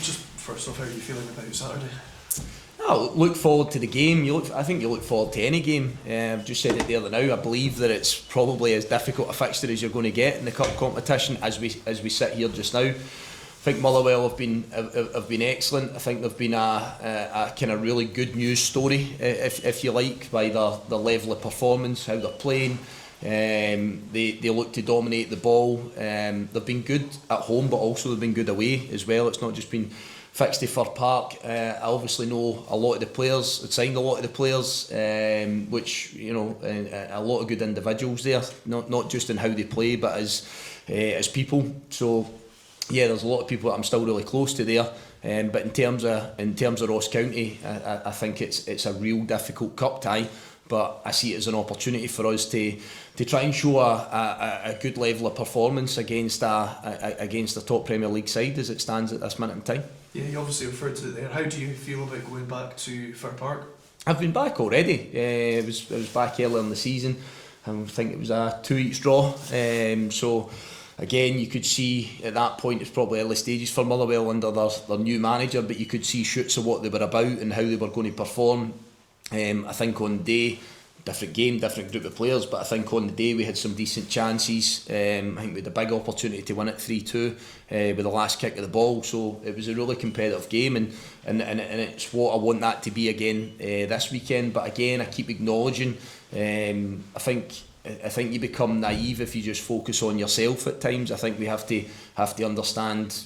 Just first off, how are you feeling about Saturday? I look forward to the game. I think you look forward to any game. I've just said it there now. I believe that it's probably as difficult a fixture as you're going to get in the cup competition as we sit here just now. I think Motherwell have been excellent. I think they've been a kind of really good news story, if you like, by their level of performance, how they're playing. They look to dominate the ball. They've been good at home, but also they've been good away as well. It's not just been fixed to Fir Park. I obviously know a lot of the players. I'd signed a lot of the players, which a lot of good individuals there. Not just in how they play, but as people. So yeah, there's a lot of people that I'm still really close to there. But in terms of Ross County, I think it's a real difficult cup tie. But I see it as an opportunity for us to try and show a good level of performance against a top Premier League side as it stands at this minute in time. Yeah, you obviously referred to it there. How do you feel about going back to Fir Park? I've been back already. I was back earlier in the season. I think it was a 2 weeks draw. So again, you could see at that point it's probably early stages for Motherwell under their new manager, but you could see shoots of what they were about and how they were going to perform. I think on the day, different game, different group of players, but I think on the day we had some decent chances. I think we had a big opportunity to win it 3-2 with the last kick of the ball, so it was a really competitive game, and it's what I want that to be again this weekend. But again, I keep acknowledging, I think you become naive if you just focus on yourself at times. I think we have to understand,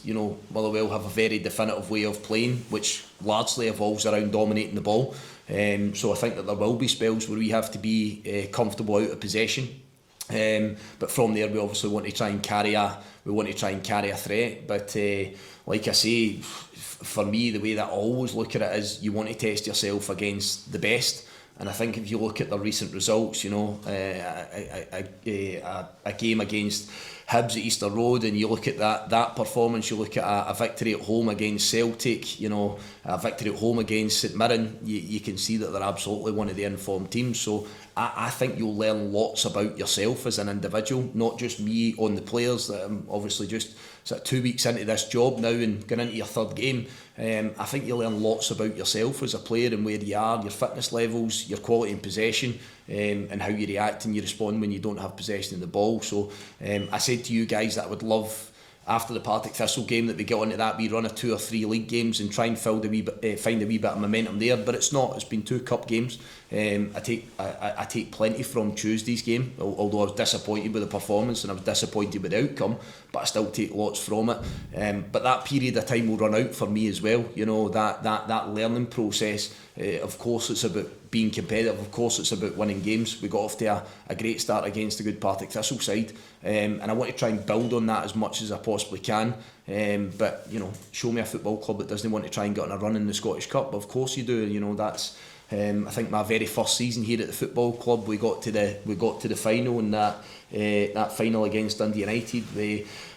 Motherwell have a very definitive way of playing, which largely evolves around dominating the ball. So I think that there will be spells where we have to be comfortable out of possession. But from there, we obviously want to try and carry a threat. But like I say, for me, the way that I always look at it is you want to test yourself against the best. And I think if you look at the recent results, a game against Hibs at Easter Road, and you look at that performance, you look at a victory at home against Celtic, a victory at home against St Mirren, you can see that they're absolutely one of the informed teams. So I think you'll learn lots about yourself as an individual, not just me on the players. That I'm obviously just sort of 2 weeks into this job now and going into your third game. I think you learn lots about yourself as a player and where you are, your fitness levels, your quality in possession, and how you react and you respond when you don't have possession of the ball. So I said to you guys that I would love, after the Partick Thistle game, that we get onto that, we run a 2 or 3 league games and try and find a wee bit of momentum there. But it's not. It's been 2 cup games. I take plenty from Tuesday's game, although I was disappointed with the performance and I was disappointed with the outcome, but I still take lots from it. But that period of time will run out for me as well. That learning process. Of course, it's about being competitive. Of course, it's about winning games. We got off to a great start against a good Partick Thistle side, and I want to try and build on that as much as I possibly can. But show me a football club that doesn't want to try and get on a run in the Scottish Cup. Of course you do. That's I think my very first season here at the football club, we got to the final, and that final against Dundee United,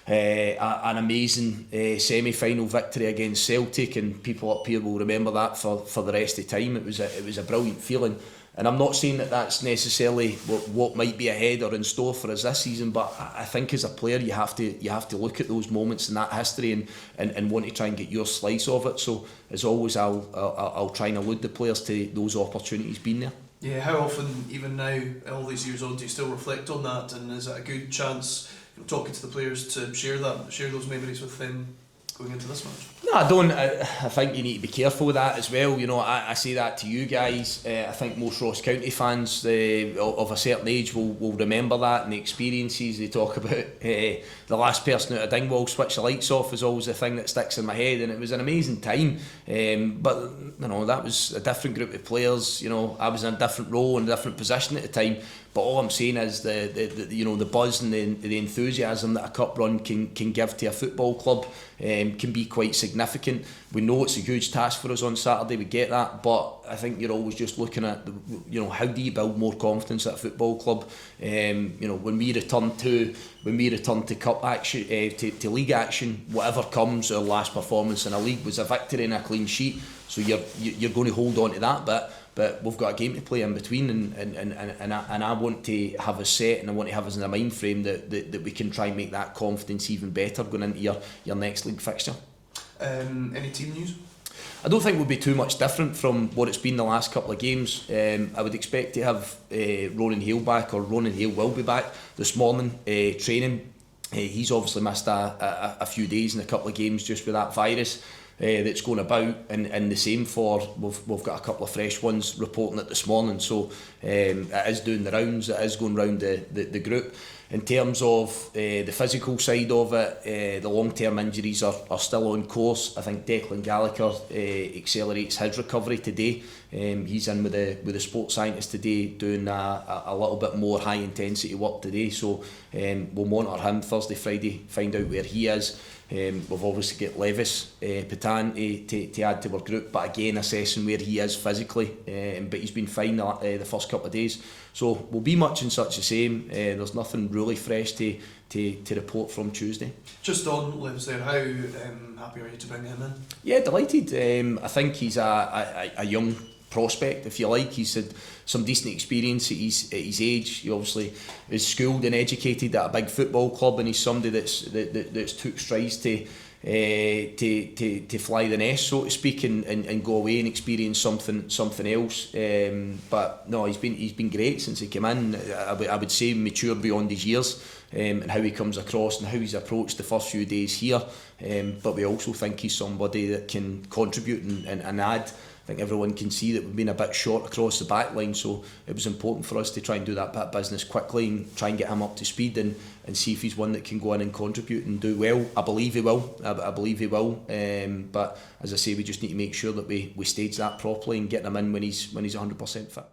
an amazing semi-final victory against Celtic, and people up here will remember that for the rest of the time. It was a brilliant feeling, and I'm not saying that that's necessarily what might be ahead or in store for us this season, but I think as a player you have to look at those moments in that history and want to try and get your slice of it. So as always, I'll try and allude the players to those opportunities being there. Yeah, how often, even now, all these years on, do you still reflect on that, and is it a good chance, talking to the players, to share those memories with them going into this match? No, I don't. I think you need to be careful with that as well. I say that to you guys. I think most Ross County fans of a certain age will remember that, and the experiences they talk about. The last person out of Dingwall switch the lights off is always the thing that sticks in my head, and it was an amazing time. But that was a different group of players. I was in a different role and a different position at the time. But all I'm saying is the buzz and the enthusiasm that a cup run can give to a football club can be quite significant. We know it's a huge task for us on Saturday, we get that, but I think you're always just looking at how do you build more confidence at a football club. When we return to cup action, to league action, whatever comes, our last performance in a league was a victory and a clean sheet, so you're going to hold on to that bit. But we've got a game to play in between, and I want to have us set, and I want to have us in a mind frame that we can try and make that confidence even better going into your next league fixture. Any team news? I don't think it will be too much different from what it's been the last couple of games. I would expect to have Ronan Hale back, or Ronan Hale will be back this morning training. He's obviously missed a few days in a couple of games just with that virus that's going about, and the same for we've got a couple of fresh ones reporting it this morning, so it is doing the rounds, it is going round the group. In terms of the physical side of it, the long-term injuries are still on course. I think Declan Gallagher accelerates his recovery today. He's in with the sports scientist today doing a little bit more high intensity work today, so we'll monitor him Thursday, Friday, find out where he is. We've obviously got Levis Patan to add to our group, but again assessing where he is physically, but he's been fine the first couple of days, so we'll be much and such the same. There's nothing really fresh to report from Tuesday. Just on Levis there, how happy are you to bring him in? Yeah, delighted. I think he's a young prospect, if you like. He's had some decent experience at his age. He obviously is schooled and educated at a big football club, and he's somebody that's took strides to fly the nest, so to speak, and go away and experience something else. But no, he's been great since he came in. I would say mature beyond his years, and how he comes across and how he's approached the first few days here. But we also think he's somebody that can contribute and add. I think everyone can see that we've been a bit short across the back line, so it was important for us to try and do that bit of business quickly and try and get him up to speed and see if he's one that can go in and contribute and do well. I believe he will. I believe he will. But as I say, we just need to make sure that we stage that properly and get him in when he's 100% fit.